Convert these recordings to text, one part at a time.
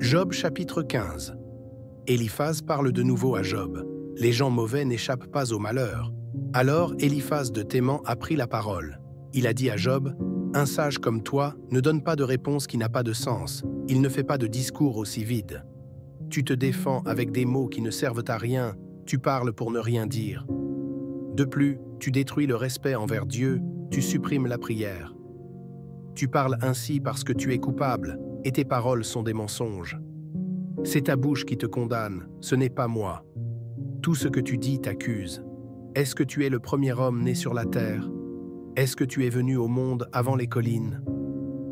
Job chapitre 15. Éliphaz parle de nouveau à Job. Les gens mauvais n'échappent pas au malheur. Alors Éliphaz de Théman a pris la parole. Il a dit à Job, « Un sage comme toi ne donne pas de réponse qui n'a pas de sens. Il ne fait pas de discours aussi vide. Tu te défends avec des mots qui ne servent à rien. Tu parles pour ne rien dire. De plus, tu détruis le respect envers Dieu. Tu supprimes la prière. Tu parles ainsi parce que tu es coupable, et tes paroles sont des mensonges. C'est ta bouche qui te condamne, ce n'est pas moi. Tout ce que tu dis t'accuse. Est-ce que tu es le premier homme né sur la terre? Est-ce que tu es venu au monde avant les collines?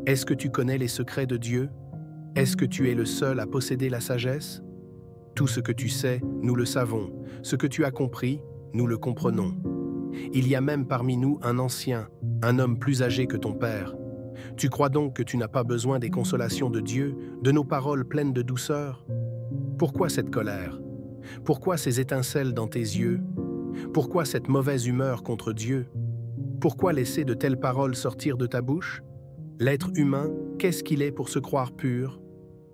Est-ce que tu connais les secrets de Dieu? Est-ce que tu es le seul à posséder la sagesse? Tout ce que tu sais, nous le savons. Ce que tu as compris, nous le comprenons. Il y a même parmi nous un ancien, un homme plus âgé que ton père. Tu crois donc que tu n'as pas besoin des consolations de Dieu, de nos paroles pleines de douceur? Pourquoi cette colère? Pourquoi ces étincelles dans tes yeux? Pourquoi cette mauvaise humeur contre Dieu? Pourquoi laisser de telles paroles sortir de ta bouche? L'être humain, qu'est-ce qu'il est pour se croire pur?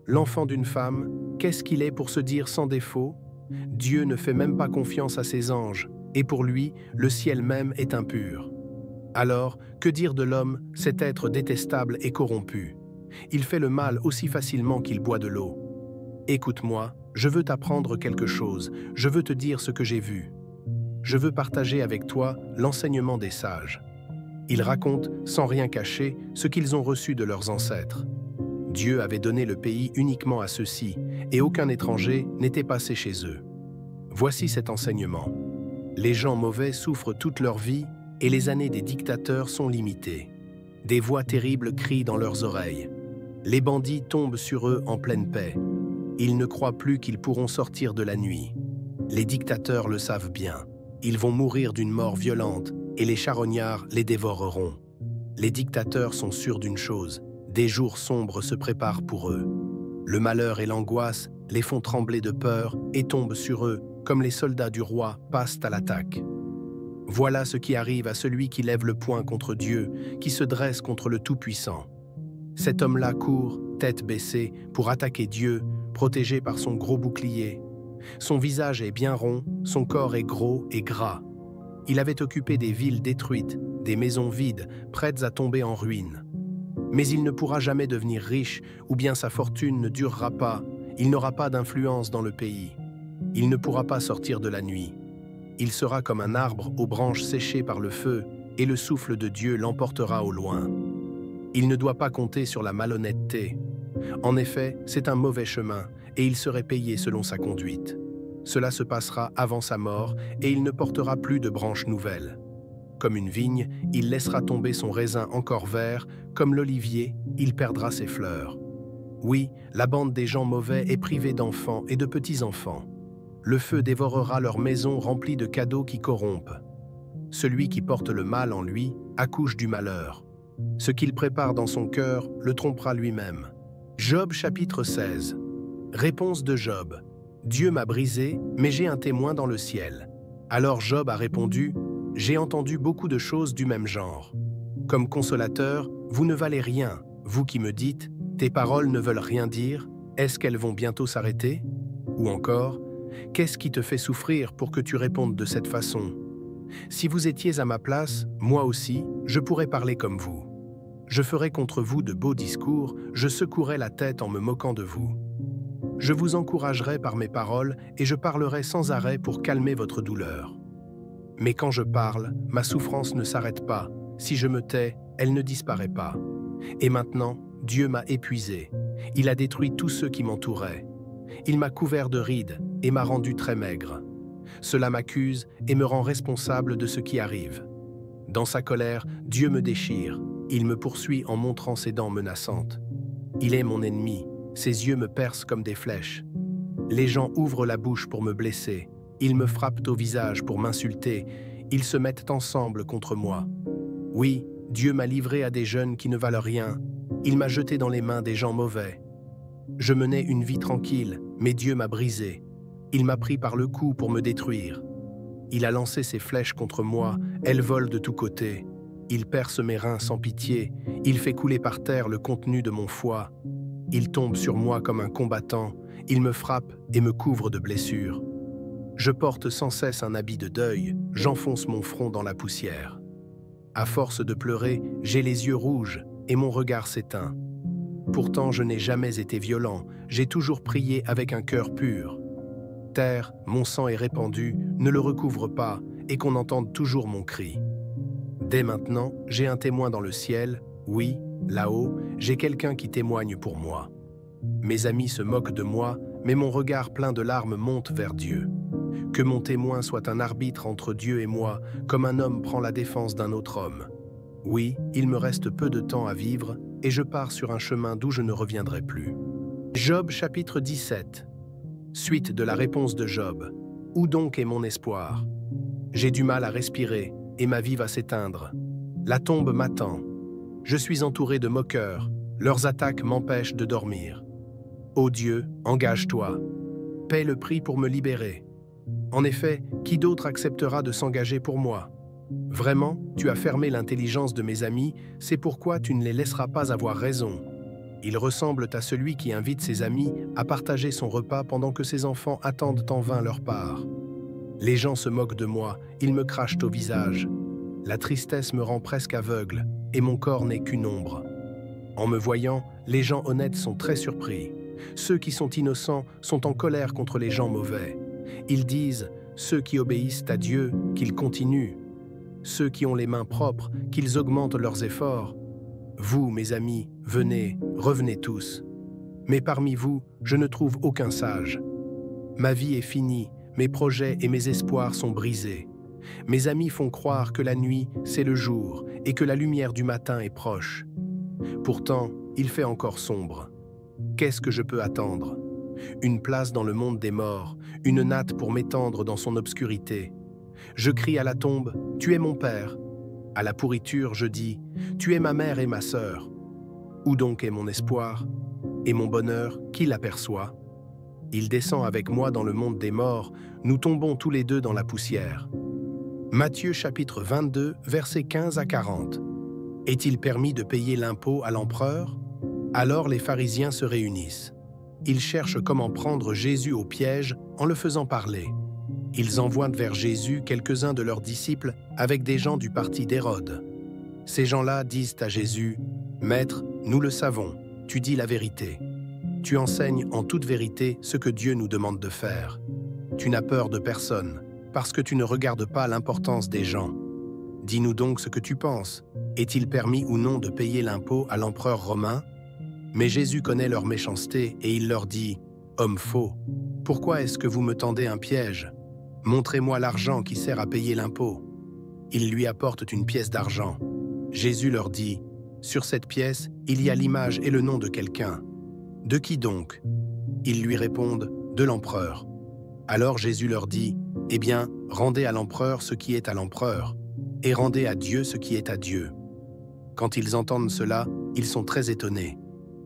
L'enfant d'une femme, qu'est-ce qu'il est pour se dire sans défaut? Dieu ne fait même pas confiance à ses anges, et pour lui, le ciel même est impur. Alors, que dire de l'homme, cet être détestable et corrompu? Il fait le mal aussi facilement qu'il boit de l'eau. Écoute-moi, je veux t'apprendre quelque chose, je veux te dire ce que j'ai vu. Je veux partager avec toi l'enseignement des sages. Ils racontent, sans rien cacher, ce qu'ils ont reçu de leurs ancêtres. Dieu avait donné le pays uniquement à ceux-ci, et aucun étranger n'était passé chez eux. Voici cet enseignement. Les gens mauvais souffrent toute leur vie, et les années des dictateurs sont limitées. Des voix terribles crient dans leurs oreilles. Les bandits tombent sur eux en pleine paix. Ils ne croient plus qu'ils pourront sortir de la nuit. Les dictateurs le savent bien. Ils vont mourir d'une mort violente, et les charognards les dévoreront. Les dictateurs sont sûrs d'une chose, des jours sombres se préparent pour eux. Le malheur et l'angoisse les font trembler de peur et tombent sur eux, comme les soldats du roi passent à l'attaque. Voilà ce qui arrive à celui qui lève le poing contre Dieu, qui se dresse contre le Tout-Puissant. Cet homme-là court, tête baissée, pour attaquer Dieu, protégé par son gros bouclier. Son visage est bien rond, son corps est gros et gras. Il avait occupé des villes détruites, des maisons vides, prêtes à tomber en ruine. Mais il ne pourra jamais devenir riche, ou bien sa fortune ne durera pas, il n'aura pas d'influence dans le pays. Il ne pourra pas sortir de la nuit. Il sera comme un arbre aux branches séchées par le feu, et le souffle de Dieu l'emportera au loin. Il ne doit pas compter sur la malhonnêteté. En effet, c'est un mauvais chemin, et il serait payé selon sa conduite. Cela se passera avant sa mort, et il ne portera plus de branches nouvelles. Comme une vigne, il laissera tomber son raisin encore vert, comme l'olivier, il perdra ses fleurs. Oui, la bande des gens mauvais est privée d'enfants et de petits-enfants. Le feu dévorera leurs maisons remplies de cadeaux qui corrompent. Celui qui porte le mal en lui accouche du malheur. Ce qu'il prépare dans son cœur le trompera lui-même. Job chapitre 16. Réponse de Job. Dieu m'a brisé, mais j'ai un témoin dans le ciel. Alors Job a répondu, j'ai entendu beaucoup de choses du même genre. Comme consolateur, vous ne valez rien, vous qui me dites, tes paroles ne veulent rien dire, est-ce qu'elles vont bientôt s'arrêter? Ou encore, qu'est-ce qui te fait souffrir pour que tu répondes de cette façon? Si vous étiez à ma place, moi aussi, je pourrais parler comme vous. Je ferais contre vous de beaux discours, je secouerais la tête en me moquant de vous. Je vous encouragerai par mes paroles et je parlerai sans arrêt pour calmer votre douleur. Mais quand je parle, ma souffrance ne s'arrête pas. Si je me tais, elle ne disparaît pas. Et maintenant, Dieu m'a épuisé. Il a détruit tous ceux qui m'entouraient. Il m'a couvert de rides et m'a rendu très maigre. Cela m'accuse et me rend responsable de ce qui arrive. Dans sa colère, Dieu me déchire. Il me poursuit en montrant ses dents menaçantes. Il est mon ennemi. Ses yeux me percent comme des flèches. Les gens ouvrent la bouche pour me blesser. Ils me frappent au visage pour m'insulter. Ils se mettent ensemble contre moi. Oui, Dieu m'a livré à des jeunes qui ne valent rien. Il m'a jeté dans les mains des gens mauvais. Je menais une vie tranquille, mais Dieu m'a brisé. Il m'a pris par le cou pour me détruire. Il a lancé ses flèches contre moi, elles volent de tous côtés. Il perce mes reins sans pitié. Il fait couler par terre le contenu de mon foie. Il tombe sur moi comme un combattant, il me frappe et me couvre de blessures. Je porte sans cesse un habit de deuil, j'enfonce mon front dans la poussière. À force de pleurer, j'ai les yeux rouges et mon regard s'éteint. Pourtant, je n'ai jamais été violent, j'ai toujours prié avec un cœur pur. Terre, mon sang est répandu, ne le recouvre pas, et qu'on entende toujours mon cri. Dès maintenant, j'ai un témoin dans le ciel, oui, là-haut, j'ai quelqu'un qui témoigne pour moi. Mes amis se moquent de moi, mais mon regard plein de larmes monte vers Dieu. Que mon témoin soit un arbitre entre Dieu et moi, comme un homme prend la défense d'un autre homme. Oui, il me reste peu de temps à vivre, et je pars sur un chemin d'où je ne reviendrai plus. Job chapitre 17. Suite de la réponse de Job. Où donc est mon espoir? J'ai du mal à respirer, et ma vie va s'éteindre. La tombe m'attend. Je suis entouré de moqueurs, leurs attaques m'empêchent de dormir. Ô Dieu, engage-toi. Paie le prix pour me libérer. En effet, qui d'autre acceptera de s'engager pour moi? Vraiment, tu as fermé l'intelligence de mes amis, c'est pourquoi tu ne les laisseras pas avoir raison. Ils ressemblent à celui qui invite ses amis à partager son repas pendant que ses enfants attendent en vain leur part. Les gens se moquent de moi, ils me crachent au visage. La tristesse me rend presque aveugle, et mon corps n'est qu'une ombre. En me voyant, les gens honnêtes sont très surpris. Ceux qui sont innocents sont en colère contre les gens mauvais. Ils disent, ceux qui obéissent à Dieu, qu'ils continuent. Ceux qui ont les mains propres, qu'ils augmentent leurs efforts. Vous, mes amis, venez, revenez tous. Mais parmi vous, je ne trouve aucun sage. Ma vie est finie, mes projets et mes espoirs sont brisés. Mes amis font croire que la nuit, c'est le jour, et que la lumière du matin est proche. Pourtant, il fait encore sombre. Qu'est-ce que je peux attendre? Une place dans le monde des morts, une natte pour m'étendre dans son obscurité. Je crie à la tombe, « Tu es mon père ». À la pourriture, je dis, « Tu es ma mère et ma sœur ». Où donc est mon espoir? Et mon bonheur, qui l'aperçoit? Il descend avec moi dans le monde des morts, nous tombons tous les deux dans la poussière. Matthieu chapitre 22, versets 15 à 40. Est-il permis de payer l'impôt à l'empereur? Alors les pharisiens se réunissent. Ils cherchent comment prendre Jésus au piège en le faisant parler. Ils envoient vers Jésus quelques-uns de leurs disciples avec des gens du parti d'Hérode. Ces gens-là disent à Jésus, « Maître, nous le savons, tu dis la vérité. Tu enseignes en toute vérité ce que Dieu nous demande de faire. Tu n'as peur de personne, parce que tu ne regardes pas l'importance des gens. Dis-nous donc ce que tu penses. Est-il permis ou non de payer l'impôt à l'empereur romain ?» Mais Jésus connaît leur méchanceté et il leur dit, « Hommes faux, pourquoi est-ce que vous me tendez un piège? Montrez-moi l'argent qui sert à payer l'impôt. » Ils lui apportent une pièce d'argent. Jésus leur dit, « Sur cette pièce, il y a l'image et le nom de quelqu'un. De qui donc ?» Ils lui répondent, « De l'empereur. » Alors Jésus leur dit, « Eh bien, rendez à l'empereur ce qui est à l'empereur, et rendez à Dieu ce qui est à Dieu. » Quand ils entendent cela, ils sont très étonnés.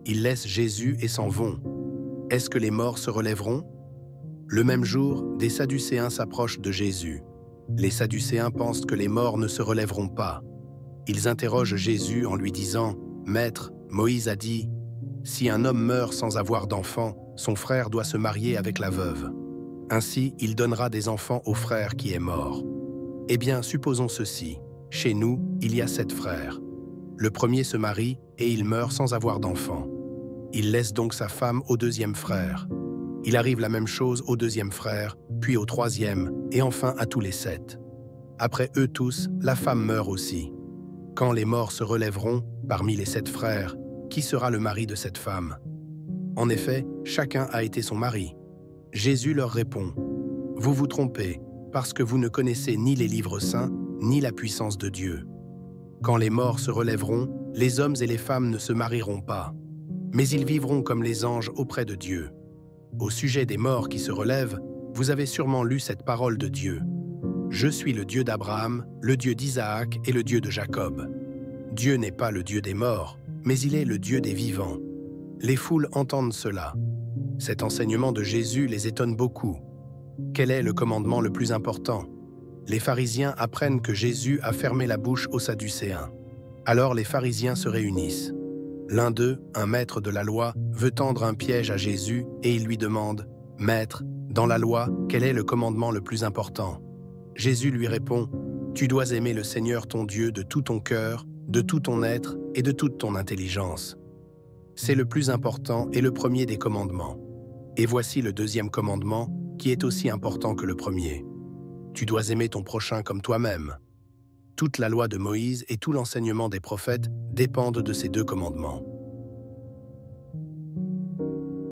Ils laissent Jésus et s'en vont. Est-ce que les morts se relèveront? Le même jour, des Sadducéens s'approchent de Jésus. Les Sadducéens pensent que les morts ne se relèveront pas. Ils interrogent Jésus en lui disant, « Maître, Moïse a dit, si un homme meurt sans avoir d'enfant, son frère doit se marier avec la veuve. Ainsi, il donnera des enfants au frère qui est mort. Eh bien, supposons ceci. Chez nous, il y a 7 frères. Le premier se marie et il meurt sans avoir d'enfant. Il laisse donc sa femme au 2e frère. Il arrive la même chose au 2e frère, puis au 3e, et enfin à tous les 7. Après eux tous, la femme meurt aussi. Quand les morts se relèveront, parmi les 7 frères, qui sera le mari de cette femme? En effet, chacun a été son mari. Jésus leur répond, « Vous vous trompez, parce que vous ne connaissez ni les livres saints, ni la puissance de Dieu. Quand les morts se relèveront, les hommes et les femmes ne se marieront pas, mais ils vivront comme les anges auprès de Dieu. Au sujet des morts qui se relèvent, vous avez sûrement lu cette parole de Dieu. Je suis le Dieu d'Abraham, le Dieu d'Isaac et le Dieu de Jacob. Dieu n'est pas le Dieu des morts, mais il est le Dieu des vivants. » Les foules entendent cela. Cet enseignement de Jésus les étonne beaucoup. Quel est le commandement le plus important? Les pharisiens apprennent que Jésus a fermé la bouche aux Sadducéens. Alors les pharisiens se réunissent. L'un d'eux, un maître de la loi, veut tendre un piège à Jésus et il lui demande « Maître, dans la loi, quel est le commandement le plus important ?» Jésus lui répond « Tu dois aimer le Seigneur ton Dieu de tout ton cœur, de tout ton être et de toute ton intelligence. » C'est le plus important et le premier des commandements. Et voici le deuxième commandement, qui est aussi important que le premier. Tu dois aimer ton prochain comme toi-même. Toute la loi de Moïse et tout l'enseignement des prophètes dépendent de ces deux commandements.